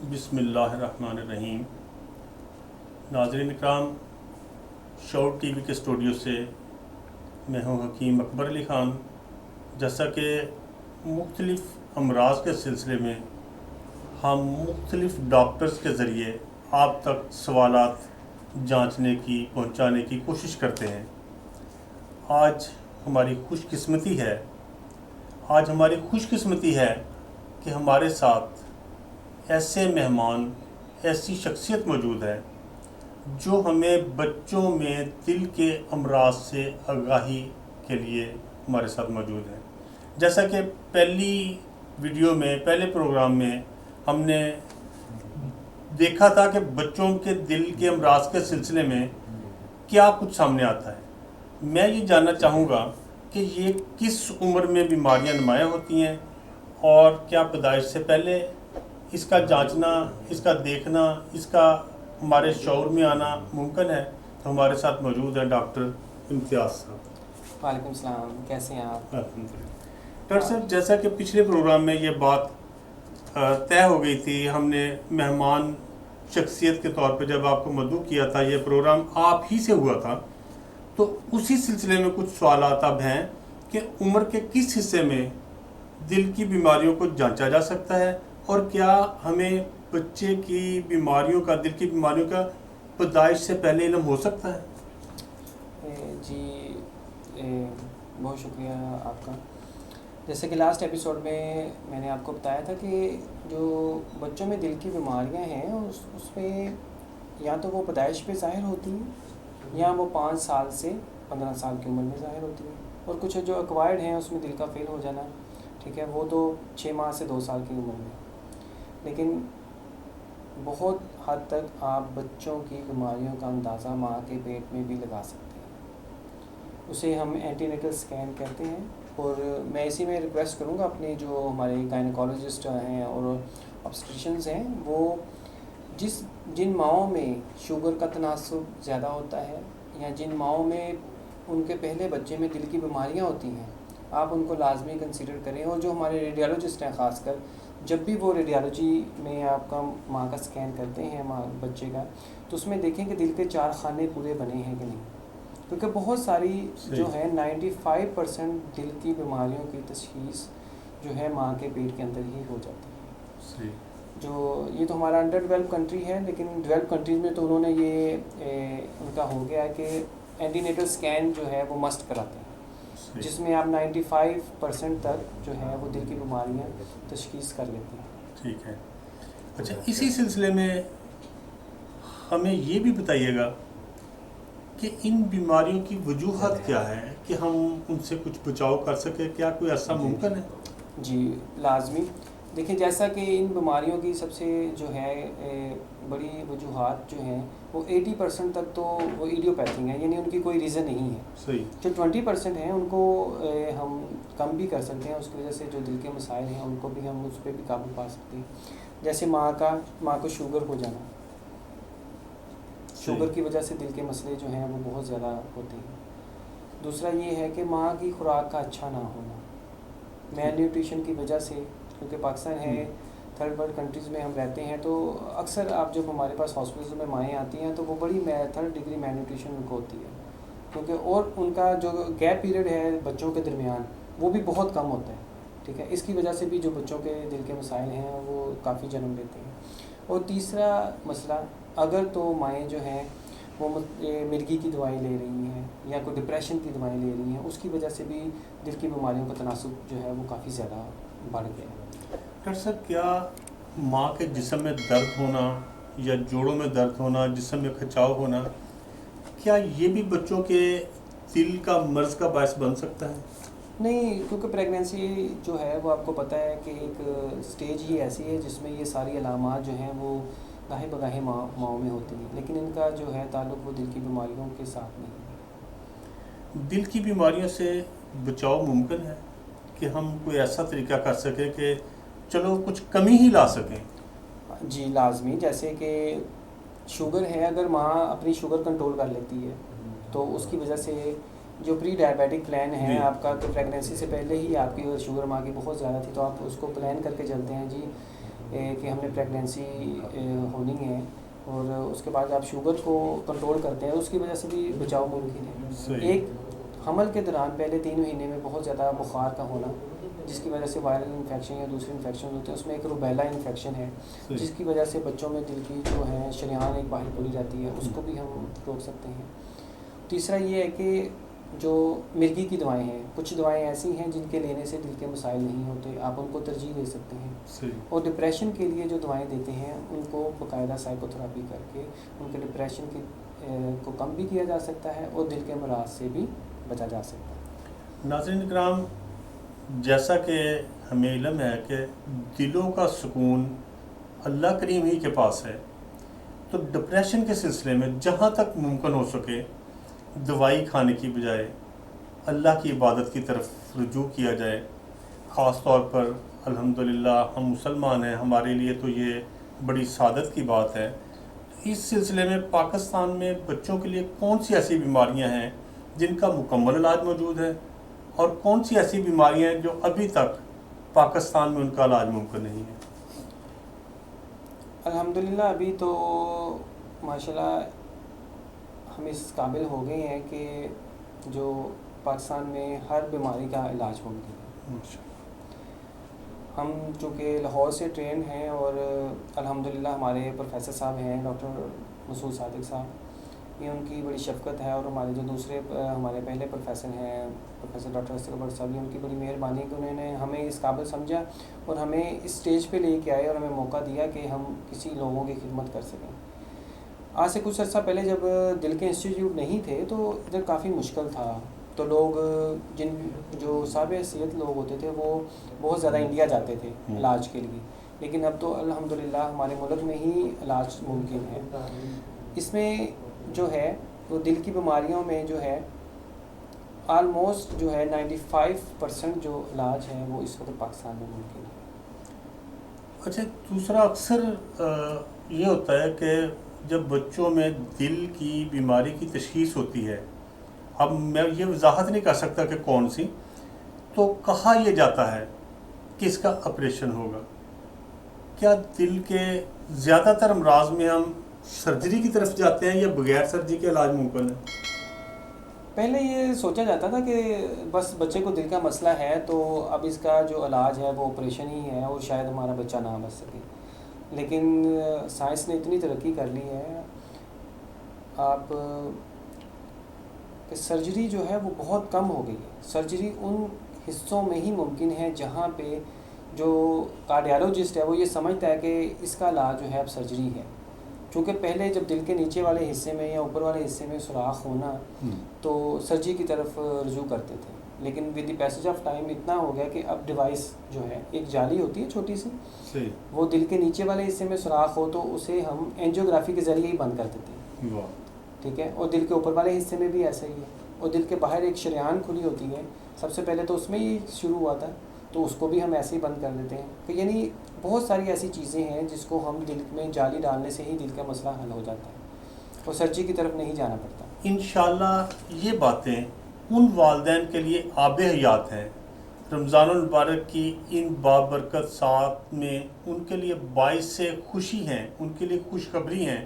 بسم اللہ الرحمن الرحیم۔ ناظرین اکرام، شعور ٹی وی کے اسٹوڈیو سے میں ہوں حکیم اکبر علی خان۔ جیسا کہ مختلف امراض کے سلسلے میں ہم مختلف ڈاکٹرز کے ذریعے آپ تک سوالات جانچنے کی پہنچانے کی کوشش کرتے ہیں۔ آج ہماری خوش قسمتی ہے کہ ہمارے ساتھ ایسے مہمان، ایسی شخصیت موجود ہے جو ہمیں بچوں میں دل کے امراض سے آگاہی کے لیے ہمارے ساتھ موجود ہے۔ جیسا کہ پہلے پروگرام میں ہم نے دیکھا تھا کہ بچوں کے دل کے امراض کے سلسلے میں کیا کچھ سامنے آتا ہے۔ میں یہ جاننا چاہوں گا کہ یہ کس عمر میں بیماریاں نمایاں ہوتی ہیں اور کیا پیدائش سے پہلے اس کا جانچنا، اس کا دیکھنا، اس کا ہمارے شعور میں آنا ممکن ہے؟ تو ہمارے ساتھ موجود ہیں ڈاکٹر امتیاز صاحب۔ وعلیکم السلام، کیسے ہیں آپ؟ ڈاکٹر صاحب، جیسا کہ پچھلے پروگرام میں یہ بات طے ہو گئی تھی، ہم نے مہمان شخصیت کے طور پہ جب آپ کو مدعو کیا تھا، یہ پروگرام آپ ہی سے ہوا تھا، تو اسی سلسلے میں کچھ سوالات اب ہیں کہ عمر کے کس حصے میں دل کی بیماریوں کو جانچا جا سکتا ہے، اور کیا ہمیں بچے کی بیماریوں کا، دل کی بیماریوں کا پیدائش سے پہلے علم ہو سکتا ہے؟ جی، بہت شکریہ آپ کا۔ جیسے کہ لاسٹ ایپیسوڈ میں نے آپ کو بتایا تھا کہ جو بچوں میں دل کی بیماریاں ہیں اس میں یا تو وہ پیدائش پہ ظاہر ہوتی ہیں یا وہ 5 سال سے 15 سال کی عمر میں ظاہر ہوتی ہیں، اور کچھ جو ایکوائرڈ ہیں اس میں دل کا فیل ہو جانا، ٹھیک ہے، وہ تو 6 ماہ سے 2 سال کی عمر میں۔ لیکن بہت حد تک آپ بچوں کی بیماریوں کا اندازہ ماں کے پیٹ میں بھی لگا سکتے ہیں، اسے ہم اینٹی نیٹل سکین کہتے ہیں۔ اور میں اسی میں ریکویسٹ کروں گا اپنے جو ہمارے گائنیکالوجسٹ ہیں اور آبسٹریشنز ہیں، وہ جن ماؤں میں شوگر کا تناسب زیادہ ہوتا ہے یا جن ماؤں میں ان کے پہلے بچے میں دل کی بیماریاں ہوتی ہیں، آپ ان کو لازمی کنسیڈر کریں۔ اور جو ہمارے ریڈیالوجسٹ ہیں، خاص کر جب بھی وہ ریڈیالوجی میں آپ کا ماں کا سکین کرتے ہیں بچے کا، تو اس میں دیکھیں کہ دل کے 4 خانے پورے بنے ہیں کہ نہیں، کیونکہ بہت ساری جو ہے 95% دل کی بیماریوں کی تشخیص جو ہے ماں کے پیٹ کے اندر ہی ہو جاتی ہے۔ جو یہ تو ہمارا انڈر ڈیولپ کنٹری ہے، لیکن ڈیولپ کنٹریز میں تو انہوں نے یہ ان کا ہو گیا ہے کہ اینٹی نیٹل سکین جو ہے وہ مسٹ کراتے ہیں، جس میں آپ 95% تک جو ہے وہ دل کی بیماریاں تشخیص کر لیتے ہیں۔ ٹھیک ہے، اچھا، اسی سلسلے میں ہمیں یہ بھی بتائیے گا کہ ان بیماریوں کی وجوہات کیا ہے کہ ہم ان سے کچھ بچاؤ کر سکیں، کیا کوئی ایسا ممکن ہے؟ جی لازمی۔ دیکھیں، جیسا کہ ان بیماریوں کی سب سے جو ہے بڑی وجوہات جو ہیں وہ 80% تک تو وہ ایڈیوپیتھک ہیں، یعنی ان کی کوئی ریزن نہیں ہے۔ صحیح۔ جو 20% ہیں ان کو ہم کم بھی کر سکتے ہیں، اس کی وجہ سے جو دل کے مسائل ہیں ان کو بھی ہم اس پہ بھی قابو پا سکتے ہیں۔ جیسے ماں کو شوگر ہو جانا، شوگر کی وجہ سے دل کے مسئلے جو ہیں وہ بہت زیادہ ہوتے ہیں۔ دوسرا یہ ہے کہ ماں کی خوراک کا اچھا نہ ہونا، میل نیوٹریشن کی وجہ سے، کیونکہ پاکستان ہے تھرڈ ورلڈ کنٹریز میں ہم رہتے ہیں، تو اکثر آپ جب ہمارے پاس ہاسپٹلز میں مائیں آتی ہیں تو وہ بڑی 3rd ڈگری میل نیوٹریشن ان کو ہوتی ہے، کیونکہ اور ان کا جو گیپ پیریڈ ہے بچوں کے درمیان وہ بھی بہت کم ہوتا ہے، ٹھیک ہے، اس کی وجہ سے بھی جو بچوں کے دل کے مسائل ہیں وہ کافی جنم لیتے ہیں۔ اور تیسرا مسئلہ، اگر تو مائیں جو ہیں وہ مرگی کی دوائی لے رہی ہیں یا کوئی ڈپریشن کی دوائی لے رہی ہیں، اس کی وجہ سے بھی دل کی بیماریوں کا تناسب جو ہے وہ کافی زیادہ بڑھ گیا ہے۔ ڈاکٹر صاحب، کیا ماں کے جسم میں درد ہونا یا جوڑوں میں درد ہونا، جسم میں کھچاؤ ہونا، کیا یہ بھی بچوں کے دل کا مرض کا باعث بن سکتا ہے؟ نہیں، کیونکہ پریگنینسی جو ہے وہ آپ کو پتہ ہے کہ ایک سٹیج ہی ایسی ہے جس میں یہ ساری علامات جو ہیں وہ گاہے بگاہے ماؤں میں ہوتی ہیں، لیکن ان کا جو ہے تعلق وہ دل کی بیماریوں کے ساتھ نہیں ہے۔ دل کی بیماریوں سے بچاؤ ممکن ہے کہ ہم کوئی ایسا طریقہ کر سکیں کہ چلو کچھ کمی ہی لا سکیں؟ جی لازمی، جیسے کہ شوگر ہے، اگر ماں اپنی شوگر کنٹرول کر لیتی ہے تو اس کی وجہ سے جو پری ڈائبیٹک پلان ہے آپ کا، تو پریگنینسی سے پہلے ہی آپ کی شوگر ماں کی بہت زیادہ تھی تو آپ اس کو پلان کر کے چلتے ہیں، جی کہ ہم نے پریگنینسی ہونی ہے، اور اس کے بعد آپ شوگر کو کنٹرول کرتے ہیں، اس کی وجہ سے بھی بچاؤ ممکن ہے. ایک حمل کے دوران پہلے 3 مہینے میں بہت زیادہ بخار کا ہونا، جس کی وجہ سے وائرل انفیکشن یا دوسرے انفیکشن ہوتے ہیں، اس میں ایک روبیلا انفیکشن ہے جس کی وجہ سے بچوں میں دل کی جو ہے شریان ایک باہر کھلی جاتی ہے، اس کو بھی ہم روک سکتے ہیں. تیسرا یہ ہے کہ جو مرگی کی دوائیں ہیں، کچھ دوائیں ایسی ہیں جن کے لینے سے دل کے مسائل نہیں ہوتے، آپ ان کو ترجیح دے سکتے ہیں. اور ڈپریشن کے لیے جو دوائیں دیتے ہیں ان کو باقاعدہ سائیکو تھراپی کر کے ان کے ڈپریشن کی کو کم بھی کیا جا سکتا ہے اور دل کے امراض سے بھی بچا جا سکتا ہے. ناظرین کرام، جیسا کہ ہمیں علم ہے کہ دلوں کا سکون اللہ کریم ہی کے پاس ہے، تو ڈپریشن کے سلسلے میں جہاں تک ممکن ہو سکے دوائی کھانے کی بجائے اللہ کی عبادت کی طرف رجوع کیا جائے. خاص طور پر الحمدللہ ہم مسلمان ہیں، ہمارے لیے تو یہ بڑی سعادت کی بات ہے. اس سلسلے میں پاکستان میں بچوں کے لیے کون سی ایسی بیماریاں ہیں جن کا مکمل علاج موجود ہے، اور کون سی ایسی بیماریاں ہیں جو ابھی تک پاکستان میں ان کا علاج ممکن نہیں ہے؟ الحمدللہ ابھی تو ماشاءاللہ ہم اس قابل ہو گئے ہیں کہ جو پاکستان میں ہر بیماری کا علاج ممکن ہے. ہم چونکہ لاہور سے ٹرین ہیں، اور الحمدللہ ہمارے پروفیسر صاحب ہیں ڈاکٹر مسعود صادق صاحب، یہ ان کی بڑی شفقت ہے، اور ہمارے جو دوسرے ہمارے پہلے پروفیسر ہیں پروفیسر ڈاکٹر اسکر بٹ صاحب، ان کی بڑی مہربانی کہ انہوں نے ہمیں اس قابل سمجھا اور ہمیں اس اسٹیج پہ لے کے آئے اور ہمیں موقع دیا کہ ہم کسی لوگوں کی خدمت کر سکیں. آج سے کچھ عرصہ پہلے جب دل کے انسٹیٹیوٹ نہیں تھے تو ادھر کافی مشکل تھا، تو لوگ جو صاحب حیثیت لوگ ہوتے تھے وہ بہت زیادہ انڈیا جاتے تھے علاج کے لیے، لیکن اب تو الحمدللہ ہمارے ملک میں ہی علاج ممکن ہے. اس میں جو ہے وہ دل کی بیماریوں میں جو ہے آلموسٹ جو ہے 95% جو علاج ہے وہ اس وقت پاکستان میں ممکن ہے. اچھا، دوسرا اکثر یہ ہوتا ہے کہ جب بچوں میں دل کی بیماری کی تشخیص ہوتی ہے، اب میں یہ وضاحت نہیں کر سکتا کہ کون سی، تو کہا یہ جاتا ہے کہ اس کا آپریشن ہوگا. کیا دل کے زیادہ تر امراض میں ہم سرجری کی طرف جاتے ہیں یا بغیر سرجری کے علاج ممکن ہے؟ پہلے یہ سوچا جاتا تھا کہ بس بچے کو دل کا مسئلہ ہے تو اب اس کا جو علاج ہے وہ آپریشن ہی ہے اور شاید ہمارا بچہ نہ بچ سکے، لیکن سائنس نے اتنی ترقی کر لی ہے آپ کہ سرجری جو ہے وہ بہت کم ہو گئی ہے. سرجری ان حصوں میں ہی ممکن ہے جہاں پہ جو کارڈیالوجسٹ ہے وہ یہ سمجھتا ہے کہ اس کا علاج جو ہے اب سرجری ہے. چونکہ پہلے جب دل کے نیچے والے حصے میں یا اوپر والے حصے میں سوراخ ہونا تو سرجری کی طرف رجوع کرتے تھے، لیکن with the passage of time اتنا ہو گیا کہ اب ڈیوائس جو ہے ایک جالی ہوتی ہے چھوٹی سی، وہ دل کے نیچے والے حصے میں سوراخ ہو تو اسے ہم اینجیوگرافی کے ذریعے ہی بند کر دیتے ہیں. ٹھیک ہے، اور دل کے اوپر والے حصے میں بھی ایسا ہی ہے، اور دل کے باہر ایک شریان کھلی ہوتی ہے، سب سے پہلے تو اس میں ہی شروع ہوا تھا تو اس کو بھی ہم ایسے ہی بند کر دیتے ہیں. کہ یعنی بہت ساری ایسی چیزیں ہیں جس کو ہم دل میں جالی ڈالنے سے ہی دل کا مسئلہ حل ہو جاتا ہے اور سرجری کی طرف نہیں جانا پڑتا. انشاءاللہ یہ باتیں ان والدین کے لیے آب حیات ہیں. رمضان المبارک کی ان بابرکت ساعت میں ان کے لیے باعث سے خوشی ہیں، ان کے لیے خوشخبری ہیں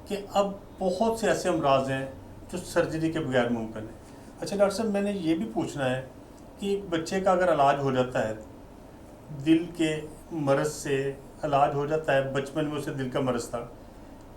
کہ اب بہت سے ایسے امراض ہیں جو سرجری کے بغیر ممکن ہیں. اچھا ڈاکٹر صاحب، میں نے یہ بھی پوچھنا ہے کہ ایک بچے کا اگر علاج ہو جاتا ہے، دل کے مرض سے علاج ہو جاتا ہے، بچپن میں اسے دل کا مرض تھا،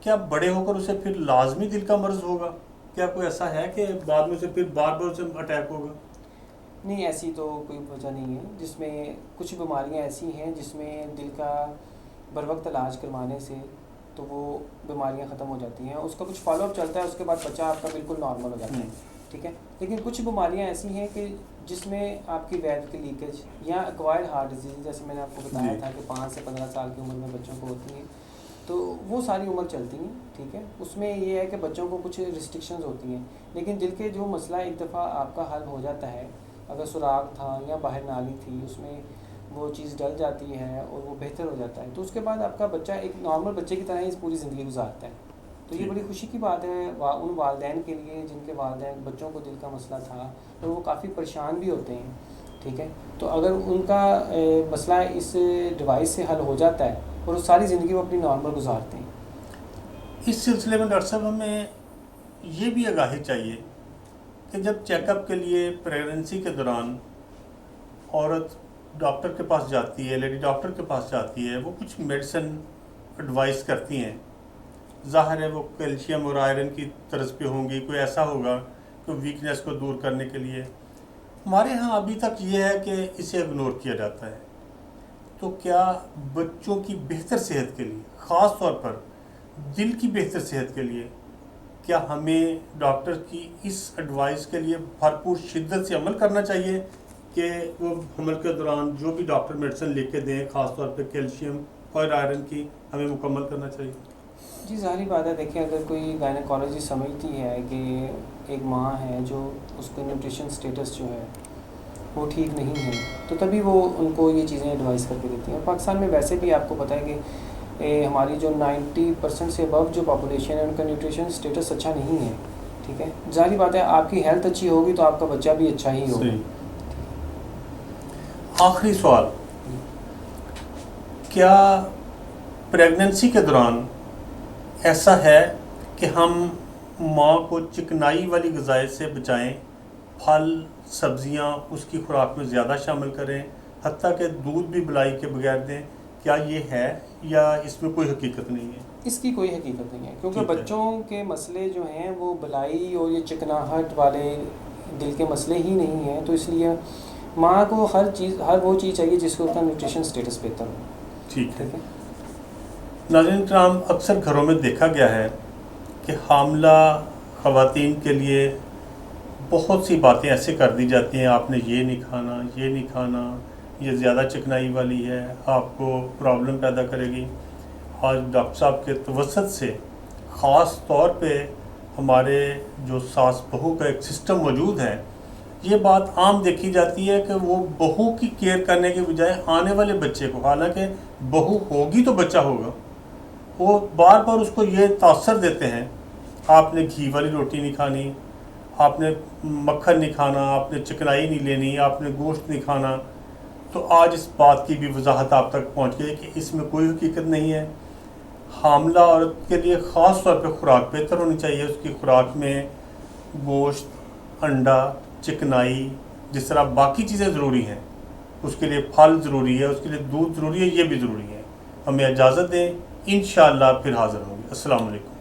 کیا بڑے ہو کر اسے پھر لازمی دل کا مرض ہوگا؟ کیا کوئی ایسا ہے کہ بعد میں اسے پھر بار بار اسے اٹیک ہوگا؟ نہیں، ایسی تو کوئی وجہ نہیں ہے. جس میں کچھ بیماریاں ایسی ہیں جس میں دل کا بر وقت علاج کروانے سے تو وہ بیماریاں ختم ہو جاتی ہیں، اس کا کچھ فالو اپ چلتا ہے، اس کے بعد بچہ آپ کا بالکل نارمل ہو جاتا ہے. ٹھیک ہے، لیکن کچھ بیماریاں ایسی ہیں کہ جس میں آپ کی ویلو کی لیکیج یا ایکوائرڈ ہارٹ ڈیزیز، جیسے میں نے آپ کو بتایا تھا کہ 5 سے 15 سال کی عمر میں بچوں کو ہوتی ہیں، تو وہ ساری عمر چلتی ہیں. ٹھیک ہے، اس میں یہ ہے کہ بچوں کو کچھ ریسٹرکشنز ہوتی ہیں، لیکن دل کے جو مسئلہ ایک دفعہ آپ کا حل ہو جاتا ہے، اگر سراغ تھا یا باہر نالی تھی اس میں وہ چیز ڈل جاتی ہے اور وہ بہتر ہو جاتا ہے، تو اس کے بعد آپ کا بچہ ایک نارمل بچے کی طرح ہی پوری زندگی گزارتا ہے. تو یہ بڑی خوشی کی بات ہے ان والدین کے لیے جن کے والدین بچوں کو دل کا مسئلہ تھا اور وہ کافی پریشان بھی ہوتے ہیں. ٹھیک ہے، تو اگر ان کا مسئلہ اس ڈیوائس سے حل ہو جاتا ہے اور وہ ساری زندگی وہ اپنی نارمل گزارتے ہیں. اس سلسلے میں ڈاکٹر صاحب ہمیں یہ بھی آگاہی چاہیے کہ جب چیک اپ کے لیے پریگننسی کے دوران عورت ڈاکٹر کے پاس جاتی ہے، لیڈی ڈاکٹر کے پاس جاتی ہے، وہ کچھ میڈیسن ایڈوائز کرتی ہیں. ظاہر ہے وہ کیلشیم اور آئرن کی طرز پہ ہوں گی، کوئی ایسا ہوگا کہ ویکنیس کو دور کرنے کے لیے. ہمارے ہاں ابھی تک یہ ہے کہ اسے اگنور کیا جاتا ہے. تو کیا بچوں کی بہتر صحت کے لیے، خاص طور پر دل کی بہتر صحت کے لیے، کیا ہمیں ڈاکٹر کی اس ایڈوائز کے لیے بھرپور شدت سے عمل کرنا چاہیے کہ وہ حمل کے دوران جو بھی ڈاکٹر میڈیسن لکھ کے دیں، خاص طور پہ کیلشیم اور آئرن کی، ہمیں مکمل کرنا چاہیے؟ جی ظاہری بات ہے. دیکھیں اگر کوئی گائنیکالوجی سمجھتی ہے کہ ایک ماں ہے جو اس کو نیوٹریشن سٹیٹس جو ہے وہ ٹھیک نہیں ہے، تو تبھی وہ ان کو یہ چیزیں ایڈوائز کر کے دیتی ہیں. اور پاکستان میں ویسے بھی آپ کو پتہ ہے کہ ہماری جو 90% سے ابو جو پاپولیشن ہے ان کا نیوٹریشن سٹیٹس اچھا نہیں ہے. ٹھیک ہے، ظاہری بات ہے آپ کی ہیلتھ اچھی ہوگی تو آپ کا بچہ بھی اچھا ہی ہوگا. آخری سوال، کیا پریگننسی کے دوران ایسا ہے کہ ہم ماں کو چکنائی والی غذائیں سے بچائیں، پھل سبزیاں اس کی خوراک میں زیادہ شامل کریں، حتیٰ کہ دودھ بھی بلائی کے بغیر دیں؟ کیا یہ ہے یا اس میں کوئی حقیقت نہیں ہے؟ اس کی کوئی حقیقت نہیں ہے، کیونکہ بچوں کے مسئلے جو ہیں وہ بلائی اور یہ چکناہٹ والے دل کے مسئلے ہی نہیں ہیں. تو اس لیے ماں کو ہر وہ چیز چاہیے جس کو اس کا نیوٹریشن سٹیٹس بہتر ہو. ٹھیک ہے. ناظرین کرام، اکثر گھروں میں دیکھا گیا ہے کہ حاملہ خواتین کے لیے بہت سی باتیں ایسے کر دی جاتی ہیں، آپ نے یہ نہیں کھانا، یہ نہیں کھانا، یہ زیادہ چکنائی والی ہے، آپ کو پرابلم پیدا کرے گی. آج ڈاکٹر صاحب کے توسط سے خاص طور پہ ہمارے جو ساس بہو کا ایک سسٹم موجود ہے، یہ بات عام دیکھی جاتی ہے کہ وہ بہو کی کیئر کرنے کے بجائے آنے والے بچے کو، حالانکہ بہو ہوگی تو بچہ ہوگا، وہ بار بار اس کو یہ تاثر دیتے ہیں آپ نے گھی والی روٹی نہیں کھانی، آپ نے مکھن نہیں کھانا، آپ نے چکنائی نہیں لینی، آپ نے گوشت نہیں کھانا. تو آج اس بات کی بھی وضاحت آپ تک پہنچ گئی کہ اس میں کوئی حقیقت نہیں ہے. حاملہ عورت کے لیے خاص طور پہ خوراک بہتر ہونی چاہیے. اس کی خوراک میں گوشت، انڈا، چکنائی، جس طرح باقی چیزیں ضروری ہیں، اس کے لیے پھل ضروری ہے، اس کے لیے دودھ ضروری ہے، یہ بھی ضروری ہے. ہمیں اجازت دیں، انشاءاللہ پھر حاضر ہوں گے. السلام علیکم.